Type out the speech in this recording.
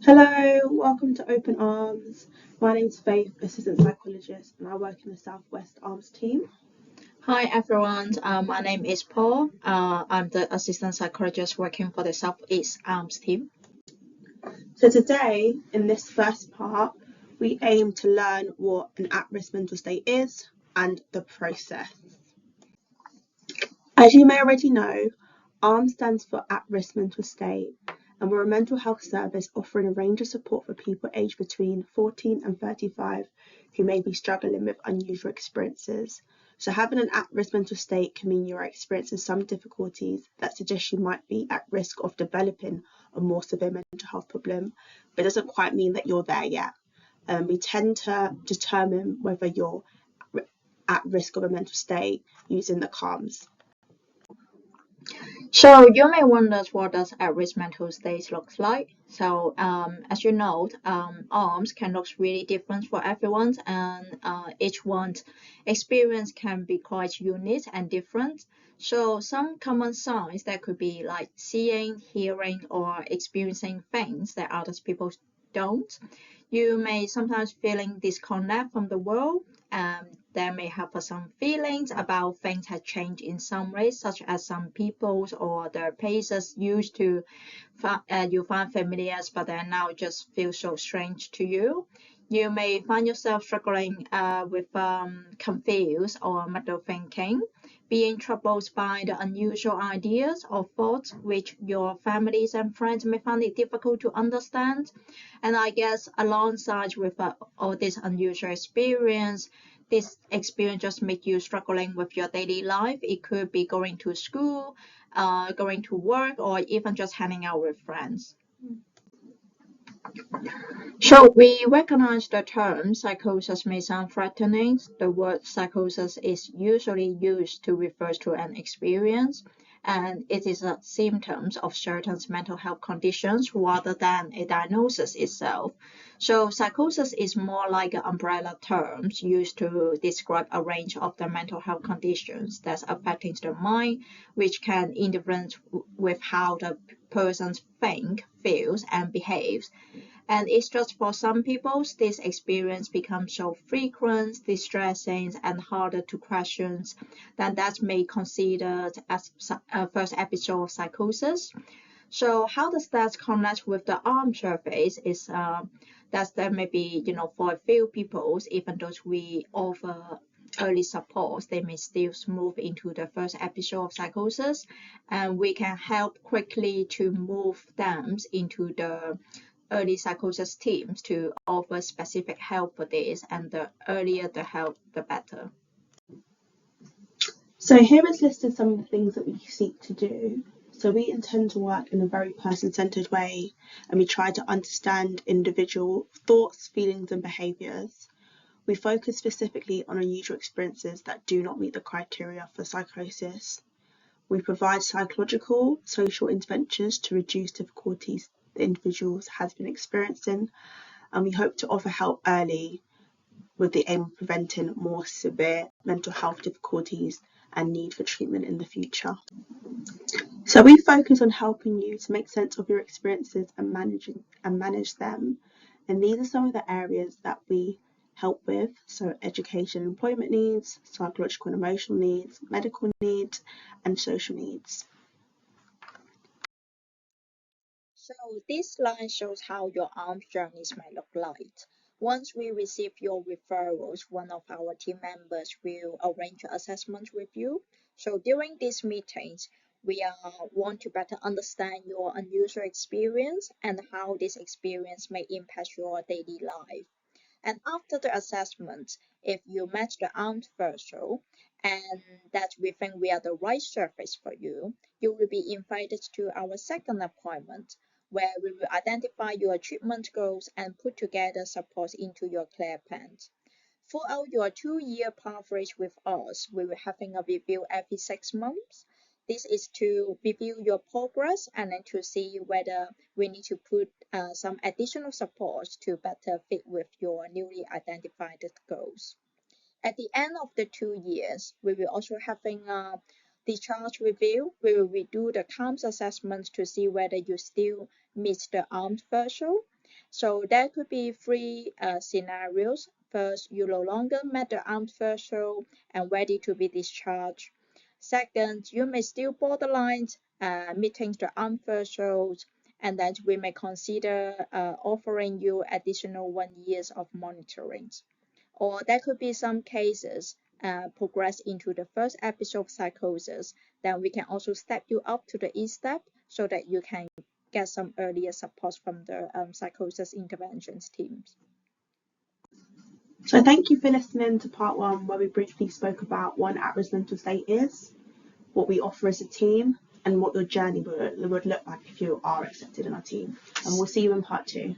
Hello, welcome to Open Arms. My name's Faith, assistant psychologist, and I work in the Southwest Arms team. Hi everyone, my name is Paul. I'm the assistant psychologist working for the Southeast Arms team. So today, in this first part, we aim to learn what an at-risk mental state is and the process. As you may already know, ARMS stands for at-risk mental state, and we're a mental health service offering a range of support for people aged between 14 and 35 who may be struggling with unusual experiences. So having an at-risk mental state can mean you're experiencing some difficulties that suggest you might be at risk of developing a more severe mental health problem, but it doesn't quite mean that you're there yet. We tend to determine whether you're at risk of a mental state using the CALMS. So you may wonder what does at-risk mental state looks like. So as you know, ARMS can look really different for everyone, and each one's experience can be quite unique and different. So some common signs that could be like seeing, hearing, or experiencing things that other people don't. You may sometimes feeling disconnect from the world. There may have some feelings about things have changed in some ways, such as some peoples or the places used to you find familiar, but then now just feel so strange to you. You may find yourself struggling with confused or muddled thinking, being troubled by the unusual ideas or thoughts which your families and friends may find it difficult to understand. And I guess alongside with all this unusual experience, this experience just make you struggling with your daily life. It could be going to school, going to work, or even just hanging out with friends. So we recognize the term psychosis may sound threatening. The word psychosis is usually used to refer to an experience, and it is a symptom of certain mental health conditions rather than a diagnosis itself. So psychosis is more like an umbrella term used to describe a range of the mental health conditions that's affecting the mind, which can influence with how the person thinks, feels, and behaves. And it's just for some people, this experience becomes so frequent, distressing, and harder to question that may be considered as a first episode of psychosis. So how does that connect with the arm surface is that there may be, for a few people, even though we offer early support, they may still move into the first episode of psychosis, and we can help quickly to move them into the early psychosis teams to offer specific help for this, and the earlier the help, the better. So here is listed some of the things that we seek to do. So we intend to work in a very person-centered way, and we try to understand individual thoughts, feelings, and behaviours. We focus specifically on unusual experiences that do not meet the criteria for psychosis. We provide psychological, social interventions to reduce difficulties the individuals has been experiencing, and we hope to offer help early with the aim of preventing more severe mental health difficulties and need for treatment in the future. So we focus on helping you to make sense of your experiences and manage them. And these are some of the areas that we help with. So education and employment needs, psychological and emotional needs, medical needs, and social needs. So this slide shows how your arms journeys might look like. Once we receive your referrals, one of our team members will arrange assessments with you. So during these meetings, we want to better understand your unusual experience and how this experience may impact your daily life. And after the assessment, if you match the armed threshold and that we think we are the right surface for you, you will be invited to our second appointment, where we will identify your treatment goals and put together support into your care plan. Throughout your 2-year coverage with us, we will having a review every 6 months. This is to review your progress and then to see whether we need to put some additional support to better fit with your newly identified goals. At the end of the 2 years, we will also having a discharge review. We will redo the CALMS assessments to see whether you still meet the armed threshold. So there could be three scenarios. First, you no longer met the armed threshold and ready to be discharged. Second, you may still borderline meeting the armed threshold, and then we may consider offering you additional 1 year of monitoring. Or there could be some cases progress into the first episode of psychosis, then we can also step you up to the E-step so that you can get some earlier support from the psychosis interventions teams. So thank you for listening to part 1, where we briefly spoke about what an at-risk mental state is, what we offer as a team, and what your journey would look like if you are accepted in our team. And we'll see you in part 2.